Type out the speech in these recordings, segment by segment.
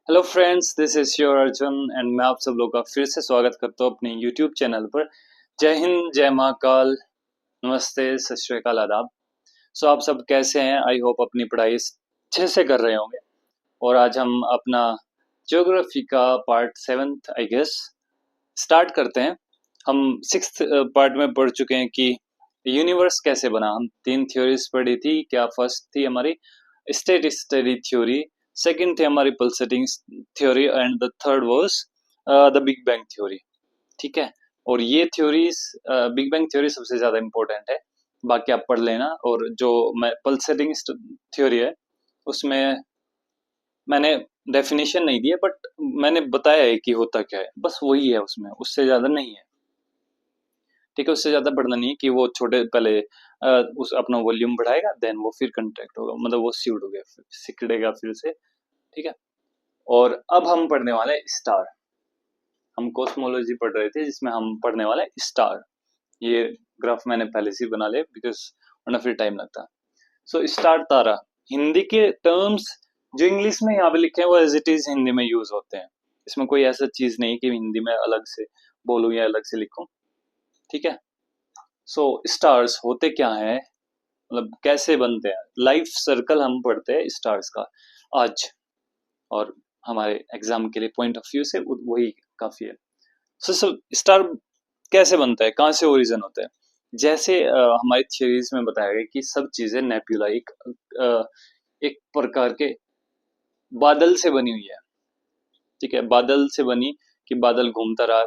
Hello friends, this is your Arjun and मैं आप सब लोग का फिर से स्वागत करता हूँ अपने यूट्यूब चैनल पर। जय हिंद, जय महाकाल, नमस्ते, सत श्री अकाल, आदाब। सो आप सब कैसे हैं? आई होप अपनी पढ़ाई अच्छे से कर रहे होंगे। और आज हम अपना ज्योग्राफी का part 7th I guess start करते हैं। हम 6th पार्ट में पढ़ चुके हैं कि यूनिवर्स कैसे बना। हम 3 थ्योरीज पढ़ी थी। क्या फर्स्ट थी हमारी स्टेट स्टडी थ्योरी, सेकंड थी हमारी pulsating theory and the third was the big bang theory. ठीक है। और ये थ्योरीज, बिग बैंग थ्योरी सबसे ज्यादा इंपॉर्टेंट है, बाकी आप पढ़ लेना। और जो मैं पल्सेटिंग थ्योरी है उसमें मैंने डेफिनेशन नहीं दी है, बट मैंने बताया है कि होता क्या है, बस वही है उसमें, उससे ज्यादा नहीं है। ठीक है, उससे ज्यादा बढ़ना नहीं है कि वो छोटे पहले उस अपना वॉल्यूम बढ़ाएगा, देन वो फिर कंट्रैक्ट होगा, मतलब वो सीड हो गया, फिर सिकुड़ेगा फिर से। ठीक है। और अब हम पढ़ने वाले हैं स्टार। हम कॉस्मोलॉजी पढ़ रहे थे जिसमें हम पढ़ने वाले हैं स्टार। ये ग्राफ मैंने पहले से ही बना लिया बिकॉज वरना फिर टाइम लगता। सो स्टार तारा, हिंदी के टर्म्स जो इंग्लिश में यहाँ पे लिखे हैं वो एज इट इज हिंदी में यूज होते हैं। इसमें कोई ऐसा चीज नहीं कि हिंदी में अलग से बोलूं या अलग से लिखूं। ठीक है। सो स्टार्स होते क्या हैं, मतलब कैसे बनते हैं। लाइफ सर्कल हम पढ़ते हैं स्टार्स का आज, और हमारे एग्जाम के लिए पॉइंट ऑफ व्यू से वही काफी है। सो स्टार कैसे बनता है, कहाँ से ओरिजिन होता है। जैसे हमारी थ्योरीज में बताया गया कि सब चीजें नेब्यूला अ, एक प्रकार के बादल से बनी हुई है। ठीक है, बादल से बनी कि बादल घूमता रहा,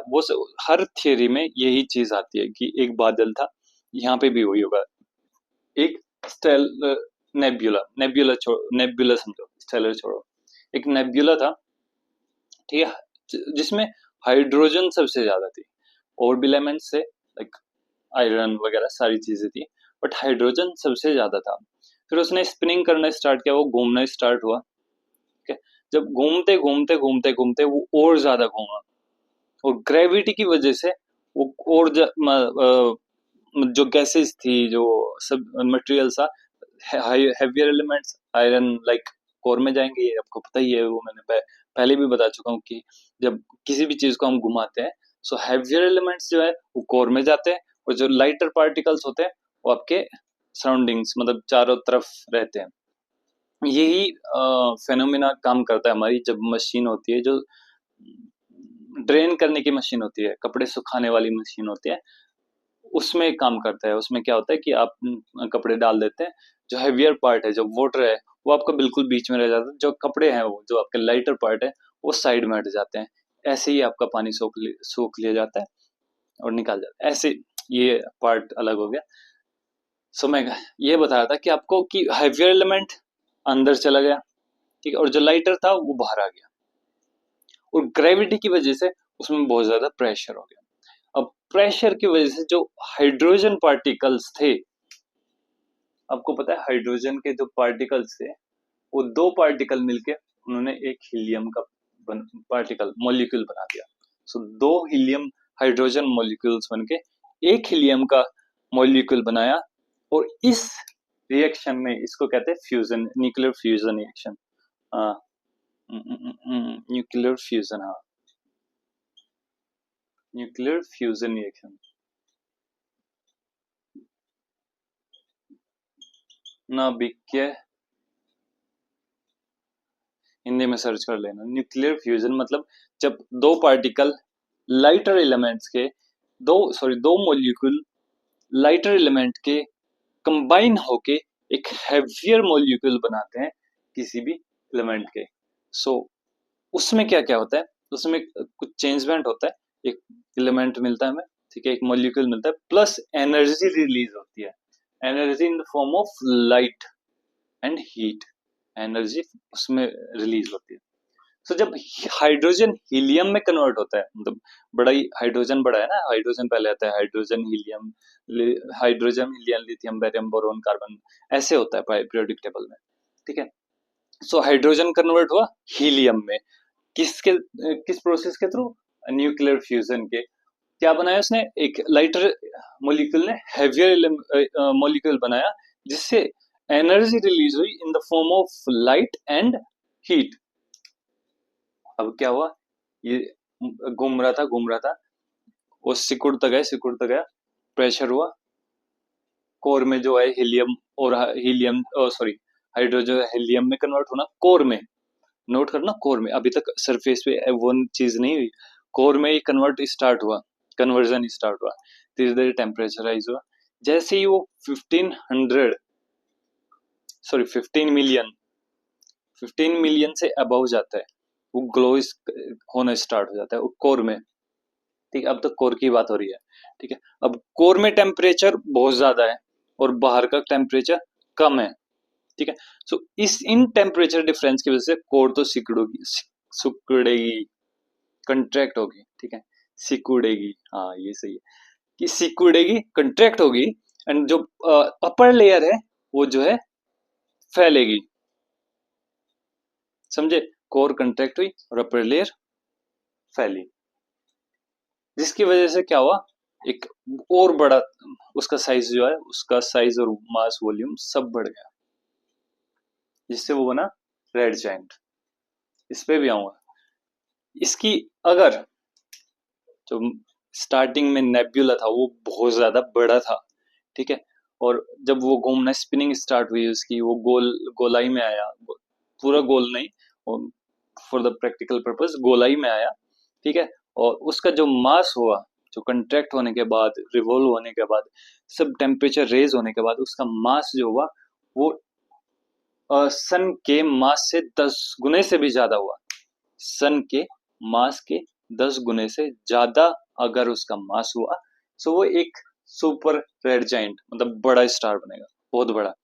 हर थियरी में यही चीज आती है कि एक बादल था। यहाँ पे भी वही होगा, एक स्टेल नेब्यूला, नेब्यूला छोड़ो, नेब्यूला समझो, स्टेलर छोड़ो, एक नेब्यूला था। ठीक है, जिसमें हाइड्रोजन सबसे ज्यादा थी। और भी एलिमेंट्स से लाइक आयरन वगैरह सारी चीजें थी, बट हाइड्रोजन सबसे ज्यादा था। फिर उसने स्पिनिंग करना स्टार्ट किया, वो घूमना स्टार्ट हुआ। ठीक है, जब घूमते घूमते घूमते घूमते वो और ज्यादा घूमा, और ग्रेविटी की वजह से वो और जो गैसेस थी, जो सब मटेरियल था, heavier elements iron like core में जाएंगे, ये आपको पता ही है, वो मैंने पहले भी बता चुका हूँ कि जब किसी भी चीज को हम घुमाते हैं, सो हैवियर एलिमेंट्स जो है वो कोर में जाते हैं, और जो लाइटर पार्टिकल्स होते हैं वो आपके सराउंडिंग्स, मतलब चारों तरफ रहते हैं। यही फेनोमेना काम करता है हमारी जब मशीन होती है, जो ड्रेन करने की मशीन होती है, कपड़े सुखाने वाली मशीन होती है, उसमें काम करता है। उसमें क्या होता है कि आप कपड़े डाल देते हैं, जो हैवियर पार्ट है, जो वाटर है, वो आपका बिल्कुल बीच में रह जाता है, जो कपड़े हैं वो जो आपके लाइटर पार्ट है वो साइड में हट जाते हैं। ऐसे ही आपका पानी सोख लिया जाता है और निकाल जाता है ऐसे। ये पार्ट अलग हो गया। सो मैं ये बता रहा था कि आपको कि हैवियर एलिमेंट अंदर चला गया, ठीक है, और जो लाइटर था वो बाहर आ गया, और ग्रेविटी की वजह से उसमें बहुत ज्यादा प्रेशर हो गया। अब प्रेशर की वजह से जो हाइड्रोजन पार्टिकल्स थे, आपको पता है हाइड्रोजन के जो पार्टिकल्स थे, वो दो पार्टिकल मिलके उन्होंने एक हीलियम का पार्टिकल मॉलिक्यूल बना दिया। सो दो हीलियम हाइड्रोजन मॉलिक्यूल्स बनके एक हीलियम का मॉलिक्यूल बनाया, और इस रिएक्शन में इसको कहते हैं fusion, nuclear fusion reaction. Nuclear fusion, हाँ, न्यूक्लियर फ्यूजन रिएक्शन। ना बिके, हिंदी में सर्च कर लेना। न्यूक्लियर फ्यूजन मतलब जब दो पार्टिकल लाइटर एलिमेंट्स के, दो मॉलिक्यूल लाइटर एलिमेंट के कंबाइन होके एक हैवियर मॉलिक्यूल बनाते हैं किसी भी एलिमेंट के। सो उसमें क्या क्या होता है, उसमें कुछ चेंजमेंट होता है, एक एलिमेंट मिलता है हमें, ठीक है, एक मॉलिक्यूल मिलता है, प्लस एनर्जी रिलीज होती है, energy in the form of light and heat, energy उसमें रिलीज होती है। तो जब हाइड्रोजन हीलियम में कन्वर्ट होता है, मतलब बड़ा ही हाइड्रोजन बड़ा है ना, हाइड्रोजन पहले आता है, hydrogen helium, hydrogen helium lithium barium boron carbon, ऐसे होता है पीरियोडिक टेबल में। ठीक है। सो हाइड्रोजन कन्वर्ट हुआ हीलियम में, किस प्रोसेस के थ्रू, न्यूक्लियर फ्यूजन के। क्या बनाया उसने, एक लाइटर मॉलिक्यूल ने हैवियर मॉलिक्यूल बनाया, जिससे एनर्जी रिलीज हुई in the form of light and heat. अब क्या हुआ, ये घूम रहा था, वो सिकुड़ता गया, प्रेशर हुआ, कोर में जो है हीलियम, और हीलियम सॉरी हाइड्रोजन हीलियम में कन्वर्ट होना, कोर में, नोट करना, कोर में, अभी तक सरफेस पे वो चीज नहीं हुई, कोर में ही कन्वर्जन स्टार्ट हुआ, धीरे धीरे टेम्परेचर राइज हुआ, जैसे ही वो 15 मिलियन से अबव जाता है, वो ग्लो होना स्टार्ट हो जाता है वो कोर में। ठीक है, अब तक कोर की बात हो रही है। ठीक है, अब कोर में टेम्परेचर बहुत ज्यादा है और बाहर का टेम्परेचर कम है। ठीक है, सो इस इन टेम्परेचर डिफरेंस की वजह से कोर तो सिकुड़ेगी, कंट्रैक्ट होगी। ठीक है, सिकुड़ेगी, हाँ ये सही है, कि सिकुड़ेगी, कंट्रैक्ट होगी, एंड जो अपर लेयर है वो जो है फैलेगी। समझे, कोर कंट्रैक्ट हुई और अपर लेयर फैली, जिसकी वजह से क्या हुआ, एक और बड़ा, उसका साइज जो है, उसका साइज और मास वॉल्यूम सब बढ़ गया, जिससे वो बना रेड जाइंट। इस पे भी आऊंगा। इसकी अगर जो स्टार्टिंग में नेब्यूला था वो बहुत ज्यादा बड़ा था। ठीक है, और जब वो घूमना, स्पिनिंग स्टार्ट हुई उसकी, वो गोलाई में आया, पूरा गोल नहीं, फॉर द प्रैक्टिकल पर्पस गोलाई में आया। ठीक है, और उसका जो मास हुआ, जो कंट्रैक्ट होने के बाद, रिवॉल्व होने के बाद, सब टेम्परेचर रेज होने के बाद, उसका मास जो हुआ वो सन के मास से 10 गुने से भी ज्यादा हुआ। सन के मास के 10 गुने से ज्यादा अगर उसका मास हुआ, तो वो एक सुपर रेड जाइंट, मतलब बड़ा स्टार बनेगा, बहुत बड़ा,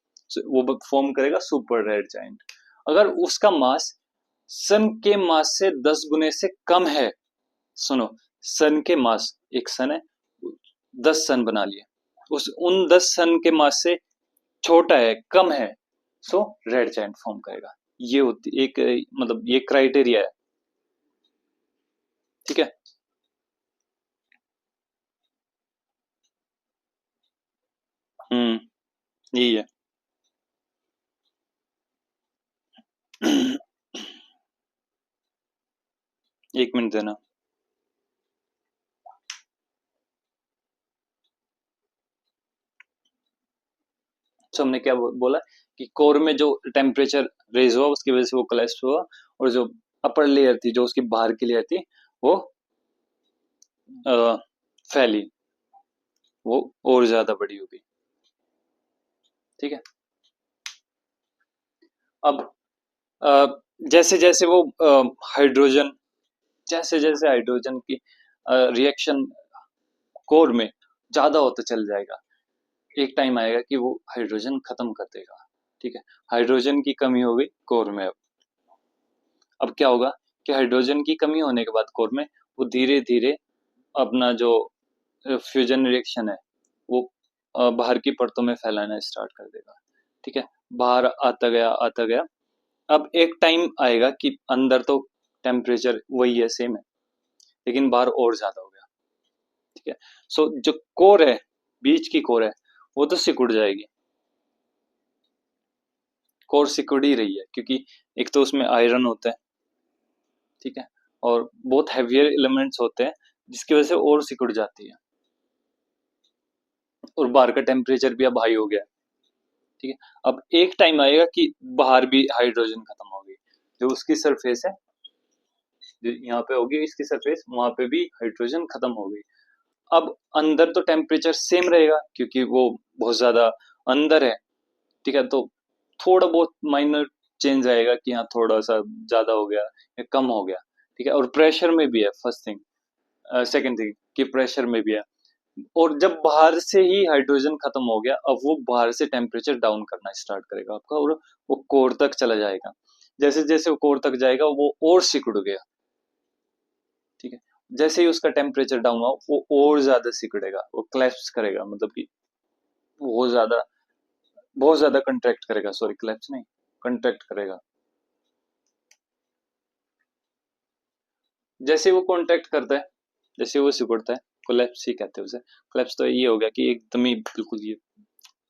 वो फॉर्म करेगा सुपर रेड जाइंट। अगर उसका मास सन के मास से 10 गुने से कम है, सुनो, सन के मास, एक सन है, 10 सन बना लिए, उन 10 सन के मास से छोटा है, कम है, सो रेड जाइंट फॉर्म करेगा। ये होती एक, मतलब ये क्राइटेरिया है। ठीक है, यही है। 1 मिनट देना। तो हमने क्या बोला कि कोर में जो टेम्परेचर रेज हुआ उसकी वजह से वो कोलैप्स हुआ, और जो अपर लेयर थी, जो उसकी बाहर की लेयर थी, वो फैली, वो और ज्यादा बड़ी हो गई। ठीक है, अब जैसे जैसे वो हाइड्रोजन जैसे जैसे हाइड्रोजन की रिएक्शन कोर में ज्यादा होता चल जाएगा, एक टाइम आएगा कि वो हाइड्रोजन खत्म कर देगा। ठीक है, हाइड्रोजन की कमी हो गई कोर में। अब क्या होगा कि हाइड्रोजन की कमी होने के बाद कोर में वो धीरे धीरे अपना जो फ्यूजन रिएक्शन है वो बाहर की परतों में फैलाना स्टार्ट कर देगा। ठीक है, बाहर आता गया। अब एक टाइम आएगा कि अंदर तो टेम्परेचर वही है, सेम है, लेकिन बाहर और ज्यादा हो गया। ठीक है, सो जो कोर है, बीच की कोर है, वो तो सिकुड़ जाएगी। कोर सिकुड़ ही रही है, क्योंकि एक तो उसमें आयरन होता है, ठीक है, और बहुत हैवियर एलिमेंट्स होते हैं, जिसकी वजह से और सिकुड़ जाती है, और बाहर का टेम्परेचर भी अब हाई हो गया। ठीक है, अब एक टाइम आएगा कि बाहर भी हाइड्रोजन खत्म होगी, जो उसकी सरफेस है, जो यहाँ पे होगी इसकी सरफेस, वहां पे भी हाइड्रोजन खत्म हो गई। अब अंदर तो टेम्परेचर सेम रहेगा, क्योंकि वो बहुत ज्यादा अंदर है। ठीक है, तो थोड़ा बहुत माइनर चेंज आएगा कि हाँ थोड़ा सा ज्यादा हो गया या कम हो गया। ठीक है, और प्रेशर में भी है, फर्स्ट थिंग। सेकंड थिंग कि प्रेशर में भी है। और जब बाहर से ही हाइड्रोजन खत्म हो गया, अब वो बाहर से टेम्परेचर डाउन करना स्टार्ट करेगा आपका, और वो कोर तक चला जाएगा। जैसे जैसे वो कोर तक जाएगा वो और सिकुड़ गया। ठीक है, जैसे ही उसका टेम्परेचर डाउन हुआ वो और ज्यादा सिकुड़ेगा, वो क्लैप्स करेगा, मतलब कि बहुत ज्यादा कंट्रैक्ट करेगा, सॉरी क्लैप्स नहीं, कंट्रैक्ट करेगा। जैसे वो कॉन्टैक्ट करता है, जैसे वो सिकुड़ता है, कोलैप्स ही कहते हैं उसे। कोलैप्स तो ये हो गया कि एकदम ही बिल्कुल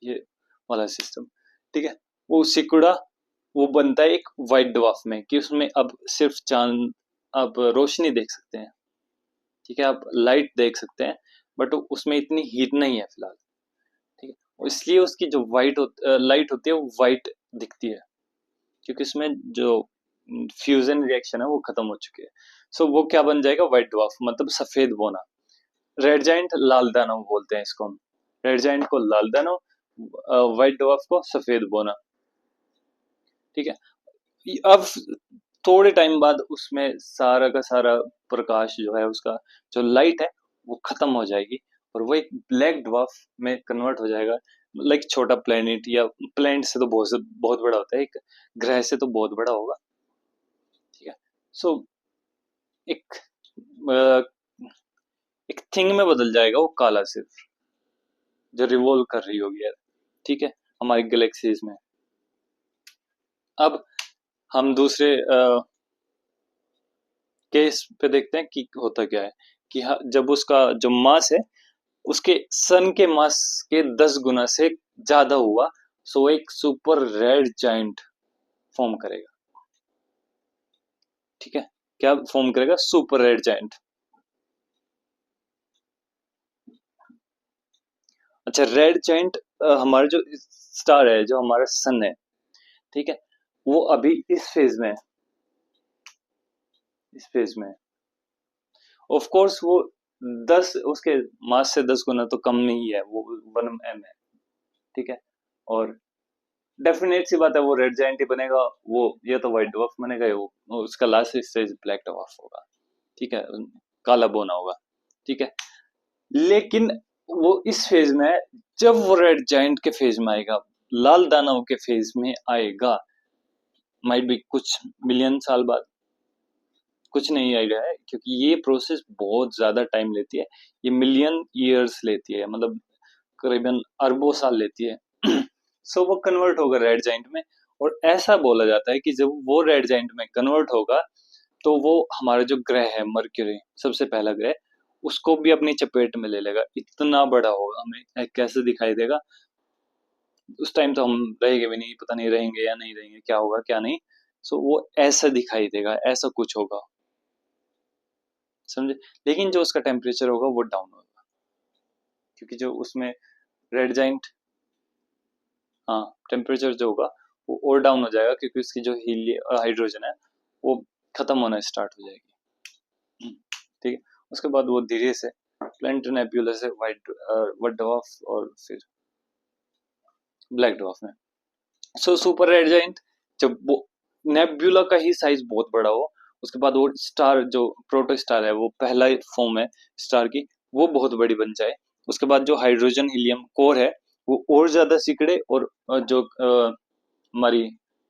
ये वाला सिस्टम। ठीक है, वो सिकुड़ा, वो बनता है एक व्हाइट ड्वार्फ में, कि उसमें अब सिर्फ चांद आप रोशनी देख सकते हैं, ठीक है, आप लाइट देख सकते हैं, बट उसमें इतनी हीट नहीं है फिलहाल, ठीक है, इसलिए उसकी जो लाइट होती है वो वाइट दिखती है, क्योंकि इसमें जो फ्यूजन रिएक्शन है वो खत्म हो चुकी है। सो वो क्या बन जाएगा, व्हाइट ड्वार्फ, मतलब सफेद बोना। रेड जाइंट लाल दानव बोलते हैं इसको हम। रेड जाइंट को लाल दानव, व्हाइट ड्वार्फ को सफेद बोना, ठीक है। अब थोड़े टाइम बाद उसमें सारा का सारा प्रकाश जो है, उसका जो लाइट है वो खत्म हो जाएगी, और वो एक ब्लैक ड्वार्फ में कन्वर्ट हो जाएगा। लाइक छोटा प्लेनेट, या प्लेनेट से तो बहुत बहुत बड़ा होता है, एक ग्रह से तो बहुत बड़ा होगा, ठीक है। सो एक अ, एक थिंग में बदल जाएगा वो काला, सिर्फ जो रिवॉल्व कर रही होगी यार, ठीक है, हमारी गैलेक्सीज में। अब हम दूसरे केस पे देखते हैं कि होता क्या है, कि जब उसका जो मास है उसके सन के मास के 10 गुना से ज्यादा हुआ, सो एक सुपर रेड जाइंट फॉर्म करेगा, ठीक है। क्या फॉर्म करेगा, सुपर रेड जाइंट। अच्छा, रेड जाइंट हमारा जो स्टार है, जो हमारा सन है, ठीक है, वो अभी इस फेज में है, इस फेज में है। ऑफ कोर्स वो 10 उसके मास से 10 गुना तो कम नहीं है, वो 1 m है, ठीक है। और डेफिनेट सी बात है, वो रेड जाइंट ही बनेगा। वो या तो व्हाइट डवार्फ बनेगा, या वो उसका लास्ट स्टेज ब्लैक डवार्फ होगा, ठीक है, काला बोना होगा, ठीक है। लेकिन वो इस फेज में है, जब वो रेड जाइंट के फेज में आएगा, लाल दानव के फेज में आएगा, माइट बी कुछ मिलियन साल बाद, कुछ नहीं आइडिया है, क्योंकि ये प्रोसेस बहुत ज्यादा टाइम लेती है, ये मिलियन ईयर्स लेती है, मतलब करीबन अरबों साल लेती है। सो वो कन्वर्ट होगा रेड जाइंट में। और ऐसा बोला जाता है कि जब वो रेड जाइंट में कन्वर्ट होगा, तो वो हमारा जो ग्रह है मर्क्यूरी, सबसे पहला ग्रह, उसको भी अपनी चपेट में ले लेगा, इतना बड़ा होगा, हमें कैसे दिखाई देगा उस टाइम तो हम रहेंगे भी नहीं, पता नहीं रहेंगे या नहीं रहेंगे, क्या होगा क्या नहीं। सो वो ऐसा दिखाई देगा, ऐसा कुछ होगा, समझे। लेकिन जो उसका टेम्परेचर होगा वो डाउन होगा, क्योंकि जो उसमें रेड जाइंट, हाँ, टेम्परेचर जो होगा वो और डाउन हो जाएगा, क्योंकि उसकी जो हाइड्रोजन है वो खत्म होना स्टार्ट हो जाएगी। ठीक है, उसके बाद वो धीरे से प्लैनेट नेबुला से व्हाइट डवार्फ और फिर ब्लैक डवार्फ में। सो सुपर रेड जाइंट, जब वो नेबुला का ही साइज बहुत बड़ा हो, उसके बाद वो स्टार, जो प्रोटो स्टार है, वो पहला फॉर्म है स्टार की, वो बहुत बड़ी बन जाए, उसके बाद जो हाइड्रोजन हीलियम कोर है वो और ज्यादा सिकुड़े, और जो हमारी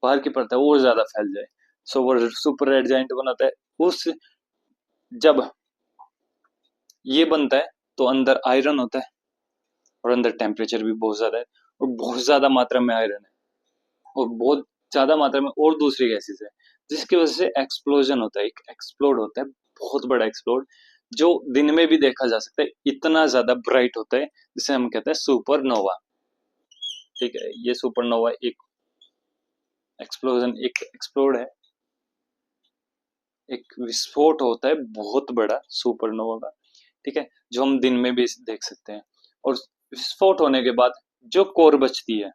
बाहर की परत है वो और ज्यादा फैल जाए, सो वो सुपर रेड जाइंट बनाता है। उस जब ये बनता है, तो अंदर आयरन होता है, और अंदर टेम्परेचर भी बहुत ज्यादा है, और बहुत ज्यादा मात्रा में आयरन है, और बहुत ज्यादा मात्रा में और दूसरी गैसेस है, जिसकी वजह से एक्सप्लोजन होता है, एक एक्सप्लोड होता है, बहुत बड़ा एक्सप्लोड, जो दिन में भी देखा जा सकता है, इतना ज्यादा ब्राइट होता है, जिसे हम कहते हैं सुपरनोवा, ठीक है। ये सुपरनोवा एक एक्सप्लोजन, एक एक्सप्लोड है, एक विस्फोट होता है बहुत बड़ा सुपरनोवा का, ठीक है, जो हम दिन में भी देख सकते हैं। और विस्फोट होने के बाद जो कोर बचती है,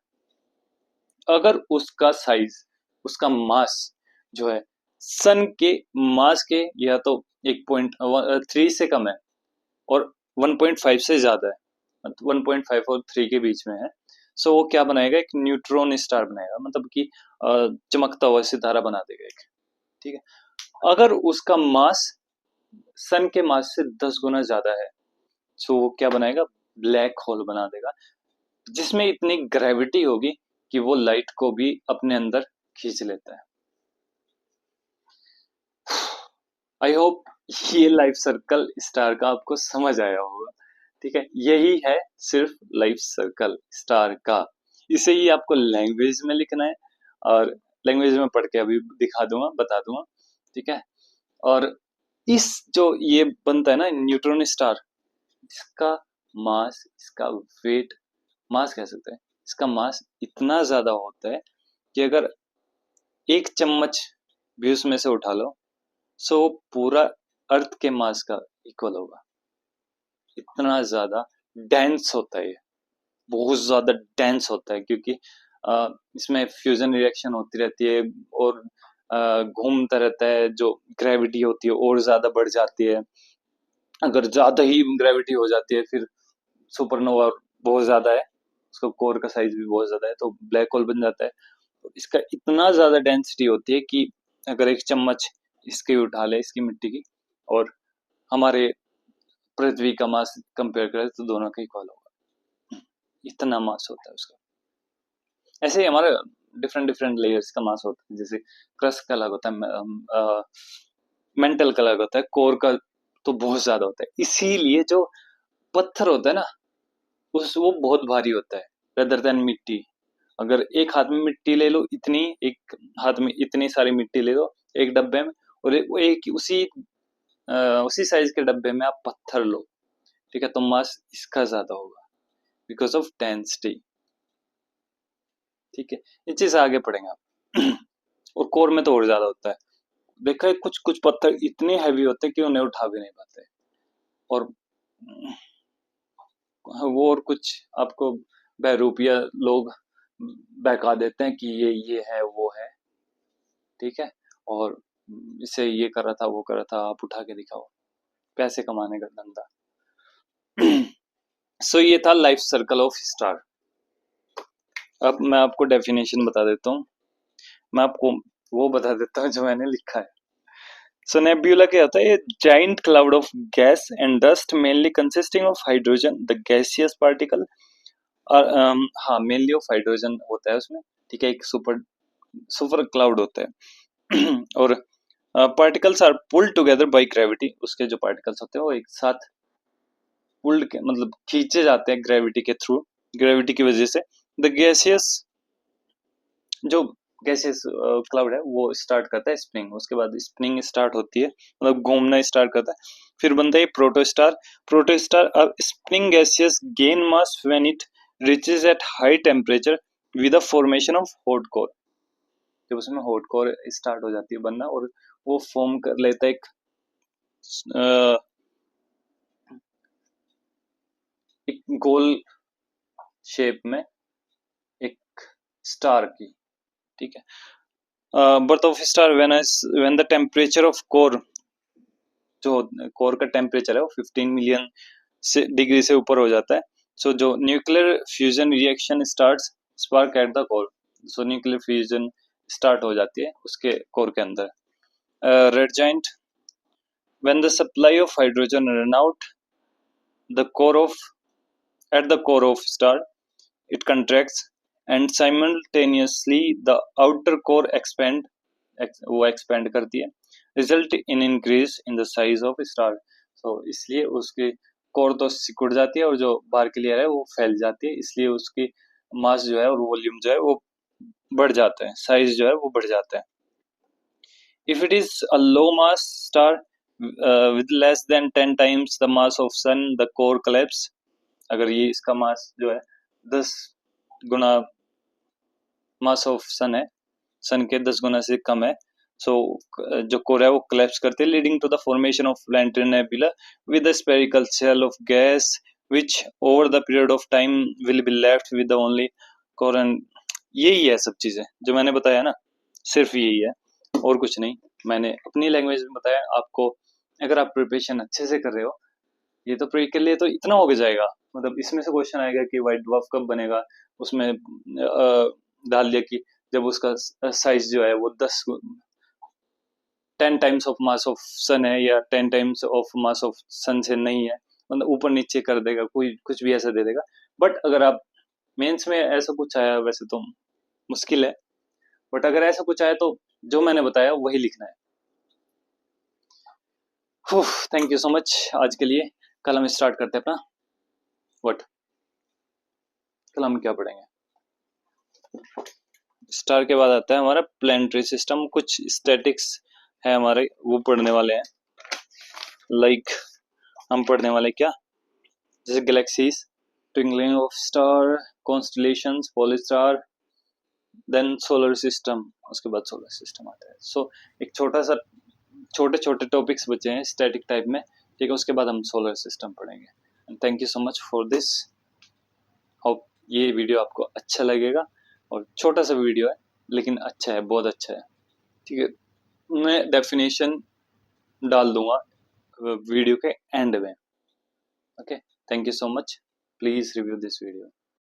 अगर उसका साइज, उसका मास जो है सन के मास के या तो 1.3 से कम है, और 1.5 से ज्यादा है, 1.5 और 3 के बीच में है, सो वो क्या बनाएगा, एक न्यूट्रॉन स्टार बनाएगा, मतलब कि चमकता हुआ सितारा बना देगा एक, ठीक है। अगर उसका मास सन के मास से 10 गुना ज्यादा है, सो वो क्या बनाएगा, ब्लैक होल बना देगा, जिसमें इतनी ग्रेविटी होगी कि वो लाइट को भी अपने अंदर खींच लेता है। आई होप ये लाइफ सर्कल स्टार का आपको समझ आया होगा, ठीक है। यही है सिर्फ लाइफ सर्कल स्टार का। इसे ही आपको लैंग्वेज में लिखना है, और लैंग्वेज में पढ़ के अभी दिखा दूंगा, बता दूंगा, ठीक है। और इस जो ये बनता है ना न्यूट्रॉन स्टार, इसका मास, इसका वेट, मास कह सकते हैं, इसका मास इतना ज्यादा होता है कि अगर एक चम्मच भी उसमें से उठा लो, सो पूरा अर्थ के मास का इक्वल होगा। इतना ज्यादा डेंस होता है ये, बहुत ज्यादा डेंस होता है, क्योंकि इसमें फ्यूजन रिएक्शन होती रहती है और घूमता रहता है। जो ग्रेविटी होती है और ज्यादा बढ़ जाती है। अगर ज्यादा ही ग्रेविटी हो जाती है फिर सुपरनोवा बहुत ज्यादा है, उसका कोर का साइज भी बहुत ज्यादा है, तो ब्लैक होल बन जाता है। तो इसका इतना ज्यादा डेंसिटी होती है कि अगर एक चम्मच इसकी उठा ले, इसकी मिट्टी की, और हमारे पृथ्वी का मास कंपेयर करें तो दोनों का इक्वल होगा। इतना मास होता है उसका। ऐसे ही हमारे डिफरेंट डिफरेंट लेयर्स का मास होता है। जैसे क्रस्ट का अलग होता है, मेंटल का अलग होता है, कोर का तो बहुत ज्यादा होता है। इसीलिए जो पत्थर होता है ना, वो बहुत भारी होता है रेदर देन मिट्टी। अगर एक हाथ में मिट्टी ले लो, इतनी एक हाथ में इतनी सारी मिट्टी ले लो एक डब्बे में, और वो एक उसी साइज के डब्बे में आप पत्थर लो, ठीक है, तो मास इसका ज्यादा होगा बिकॉज ऑफ डेंसिटी। ठीक है, ये चीज आगे पढ़ेंगे आप। और कोर में तो और ज्यादा होता है। देखा है, कुछ कुछ पत्थर इतने हैवी होते हैं कि उन्हें उठा भी नहीं पाते। और वो और कुछ आपको बहरूपिया लोग बहका देते हैं कि ये है वो है, ठीक है, और इसे ये कर रहा था वो कर रहा था, आप उठा के दिखाओ, पैसे कमाने का धंधा। सो ये था लाइफ सर्कल ऑफ स्टार। अब मैं आपको डेफिनेशन बता देता हूँ। मैं आपको वो बता देता हूँ जो मैंने लिखा है। सो नेब्यूला क्या होता है? ये giant cloud of gas and dust mainly consisting of hydrogen the gaseous particle. और हाँ, मेनली ऑफ हाइड्रोजन होता है उसमें, ठीक है, एक सुपर सुपर क्लाउड होता है। और particles are pulled together by gravity. उसके जो पार्टिकल्स होते हैं वो एक साथ पुल्ड के मतलब खींचे जाते हैं ग्रेविटी के थ्रू, ग्रेविटी की वजह से। द गैसियस जो गैसियस क्लाउड है वो स्टार्ट करता है स्पिनिंग, उसके बाद स्पिनिंग स्टार्ट होती है, मतलब घूमना स्टार्ट करता है। फिर बनता है प्रोटोस्टार। प्रोटोस्टार अब spinning gaseous gain mass when it reaches at high temperature with the formation of hot core. जब उसमें हॉट कोर स्टार्ट हो जाती है बनना, और वो फॉर्म कर लेता है एक गोल शेप में एक स्टार की, ठीक है। Birth of star when the temperature of core, जो कोर का टेम्परेचर है वो 15 मिलियन डिग्री से ऊपर हो जाता है। सो जो nuclear fusion reaction starts spark at the core. So nuclear fusion start हो जाती है उसके कोर के अंदर। Red giant when the supply of hydrogen run out the core of at the core of star, it contracts and simultaneously the outer core वो expand करती है, result in increase in the size of star। so इसलिए उसकी core तो सिकुड़ जाती है और जो बाहर की लेयर है वो फैल जाती है, इसलिए उसकी मास जो है और वॉल्यूम जो है वो बढ़ जाता है, साइज जो है वो बढ़ जाता है। if it is a low mass star with less than 10 times the mass of sun, the core collapse। अगर ये इसका मास जो है 10 गुना मास ऑफ सन है, सन के 10 गुना से कम है, सो जो कोर है वो कोलैप्स करते हैं, leading to the formation of planetary nebula with a spherical shell of gas which over the period of time will be left with the only core. And यही है सब चीजें जो मैंने बताया ना, सिर्फ यही है और कुछ नहीं। मैंने अपनी लैंग्वेज में बताया आपको। अगर आप प्रिपरेशन अच्छे से कर रहे हो, ये तो प्री के लिए तो इतना हो जाएगा। मतलब इसमें से क्वेश्चन आएगा कि व्हाइट ड्वार्फ कब बनेगा, उसमें डाल दिया कि जब उसका साइज जो है वो 10 टाइम्स ऑफ मास ऑफ सन है या 10 टाइम्स ऑफ मास ऑफ सन से नहीं है, मतलब ऊपर नीचे कर देगा, कोई कुछ भी ऐसा दे देगा। बट अगर आप मेंस में ऐसा कुछ आया, वैसे तो मुश्किल है, बट अगर ऐसा कुछ आया तो जो मैंने बताया वही लिखना है। थैंक यू सो मच आज के लिए। कल हम स्टार्ट करते हैं अपना व्हाट, कल हम क्या पढ़ेंगे? स्टार के बाद आता है हमारा प्लैनेटरी सिस्टम। कुछ स्टैटिक्स है हमारे, वो पढ़ने वाले हैं। लाइक हम पढ़ने वाले क्या, जैसे galaxies, twinkling of star, constellations, polar star, then solar system, उसके बाद सोलर सिस्टम आता है। सो एक छोटे छोटे टॉपिक्स बचे हैं स्टैटिक टाइप में, ठीक है, उसके बाद हम सोलर सिस्टम पढ़ेंगे। Thank you so much for this. Hope ये वीडियो आपको अच्छा लगेगा, और छोटा सा वीडियो है लेकिन अच्छा है, बहुत अच्छा है, ठीक है। मैं डेफिनेशन डाल दूंगा वीडियो के एंड में। Okay, thank you so much, please review this video.